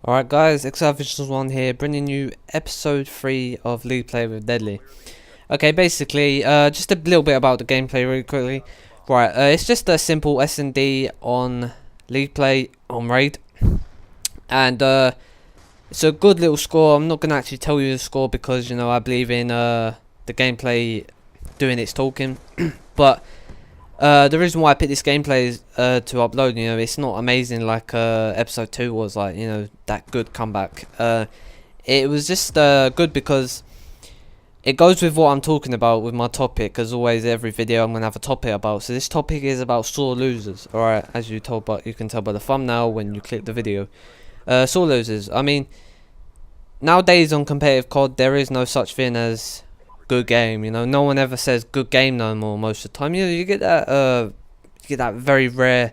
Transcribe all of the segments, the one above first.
Alright guys, XRVisions1 here, bringing you episode 3 of League Play with Deadly. Okay, basically, just a little bit about the gameplay really quickly. Right, it's just a simple S&D on League Play on Raid. And it's a good little score. I'm not going to actually tell you the score because, you know, I believe in the gameplay doing its talking. But the reason why I picked this gameplay is to upload. You know, it's not amazing like episode 2 was, like, you know, that good comeback. It was just good because it goes with what I'm talking about with my topic. As always, every video I'm gonna have a topic about. So this topic is about sore losers. All right, as you can tell by the thumbnail when you click the video. Sore losers. I mean, nowadays on competitive COD, there is no such thing as good game. You know, no one ever says good game no more. Most of the time, you know, you get that very rare,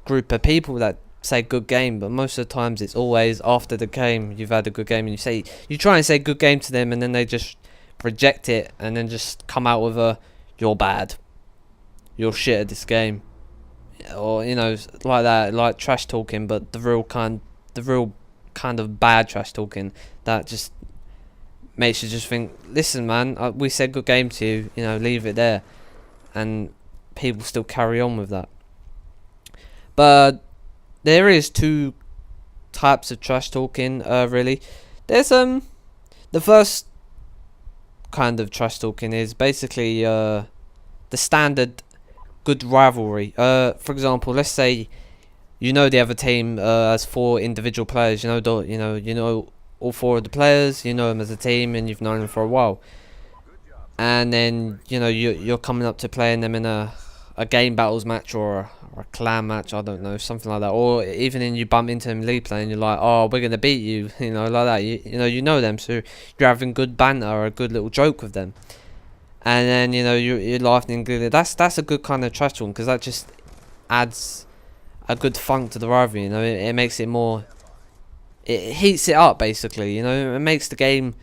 group of people that say good game, but most of the times it's always after the game you've had a good game, and you try and say good game to them, and then they just reject it, and then just come out with a you're bad, you're shit at this game, or you know, like that, like trash talking, but the real kind of bad trash talking that just makes you just think, listen man, we said good game to you, you know, leave it there. And people still carry on with that. But there is two types of trash talking, really. There's the first kind of trash talking is basically the standard good rivalry. For example, let's say you know the other team has 4 individual players. You know all 4 of the players. You know them as a team, and you've known them for a while. And then you know you're coming up to playing them in a game battles match or a clan match, I don't know, something like that. Or even in you bump into them league play and you're like, oh, we're gonna beat you, you know, like that. You know them, so you're having good banter or a good little joke with them. And then you know you're laughing and giggling. That's a good kind of trash one, because that just adds a good funk to the rivalry. You know, it makes it more. It heats it up basically. You know, it makes the game,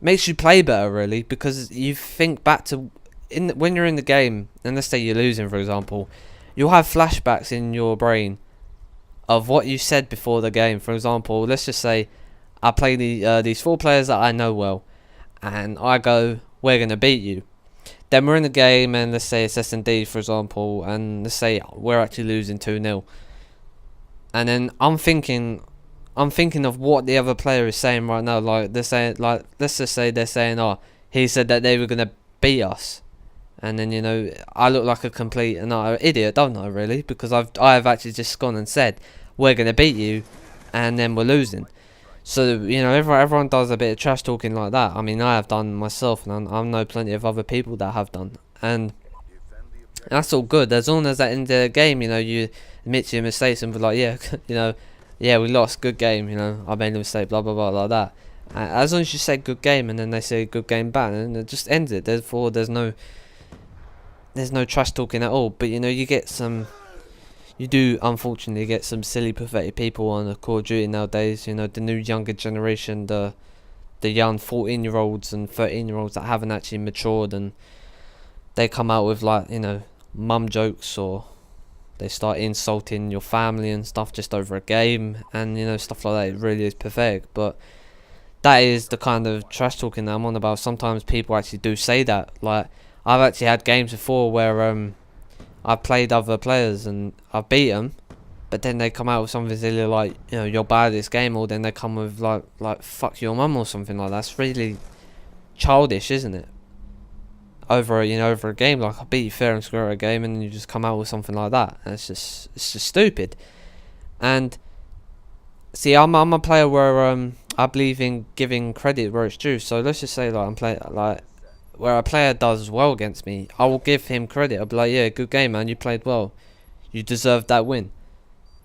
makes you play better really, because you think back to when you're in the game, and let's say you're losing, for example, you'll have flashbacks in your brain of what you said before the game. For example, let's just say I play these 4 players that I know well, and I go, we're gonna beat you. Then we're in the game, and let's say it's S&D, for example, and let's say we're actually losing 2-0. And then I'm thinking of what the other player is saying right now. Like they're saying, like, let's just say they're saying, oh, he said that they were gonna beat us. And then, you know, I look like a complete and utter idiot, don't I, really? Because I've actually just gone and said, we're going to beat you, and then we're losing. So, you know, everyone does a bit of trash talking like that. I mean, I have done myself, and I know plenty of other people that have done. And that's all good. As long as at the end of the game, you know, you admit to your mistakes and be like, yeah, you know, yeah, we lost, good game, you know, I made a mistake, blah, blah, blah, like that. As long as you say good game, and then they say good game back, and it just ends it. Therefore, there's no trash talking at all. But you know, you do unfortunately get some silly pathetic people on the Call of Duty nowadays. You know, the new younger generation, the young 14-year-olds and 13-year-olds that haven't actually matured, and they come out with, like, you know, mum jokes, or they start insulting your family and stuff just over a game, and you know, stuff like that. It really is pathetic. But that is the kind of trash talking that I'm on about. Sometimes people actually do say that. Like, I've actually had games before where I've played other players and I've beat them, but then they come out with something silly like, you know, you're bad at this game, or then they come with like fuck your mum or something like that. That's really childish, isn't it? Over a game, like, I beat you fair and square at a game, and you just come out with something like that. And it's just stupid. And see, I'm a player where I believe in giving credit where it's due. So let's just say, like, I'm playing, like, where a player does well against me, I will give him credit. I'll be like, yeah, good game, man, you played well, you deserved that win.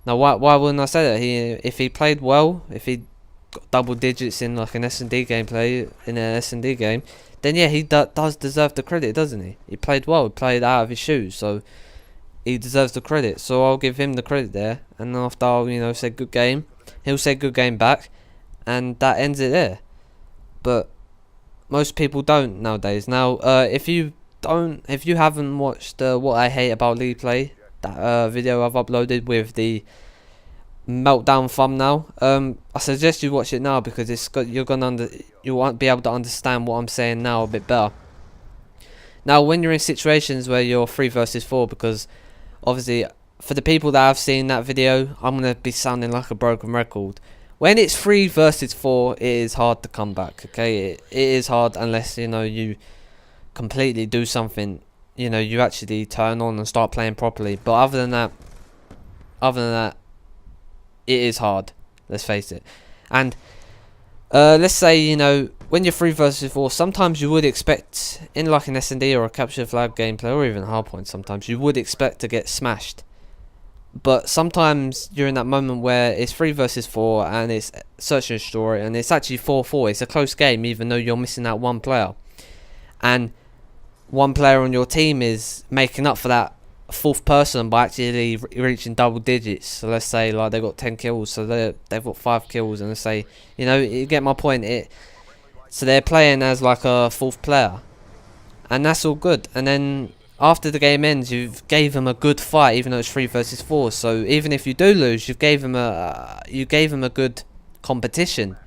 Now, why wouldn't I say that? If he played well, if he got double digits in like an S&D gameplay, in an S&D game, then yeah, he does deserve the credit, doesn't he? He played well, he played out of his shoes, so he deserves the credit. So I'll give him the credit there, and after I'll, you know, say good game, he'll say good game back, and that ends it there. But most people don't nowadays. Now, if you haven't watched what I hate about League Play, that video I've uploaded with the meltdown thumbnail. I suggest you watch it now because you won't be able to understand what I'm saying now a bit better. Now, when you're in situations where you're 3 versus 4, because obviously for the people that have seen that video, I'm gonna be sounding like a broken record. When it's 3 versus 4, it is hard to come back. Okay, it is hard unless you completely do something. You actually turn on and start playing properly. But other than that, it is hard. Let's face it. And let's say when you're 3 versus 4, sometimes you would expect in like an S&D or a capture flag gameplay or even hardpoint, sometimes you would expect to get smashed. But sometimes you're in that moment where it's 3 versus 4 and it's search and destroy and it's actually 4-4. It's a close game even though you're missing out one player. And one player on your team is making up for that 4th person by actually reaching double digits. So let's say like they've got 10 kills, so they've got 5 kills, and let's say, you get my point. So they're playing as like a 4th player, and that's all good. And then after the game ends, you've gave them a good fight, even though it's 3 versus 4. So even if you do lose, you gave them a good competition.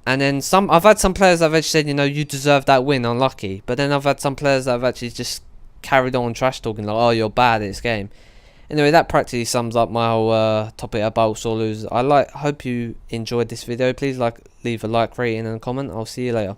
And then I've had some players that have actually said, you deserve that win, unlucky. But then I've had some players that have actually just carried on trash talking like, oh, you're bad at this game. Anyway, that practically sums up my whole topic about sore losers. Hope you enjoyed this video. Please leave a like, rating and a comment. I'll see you later.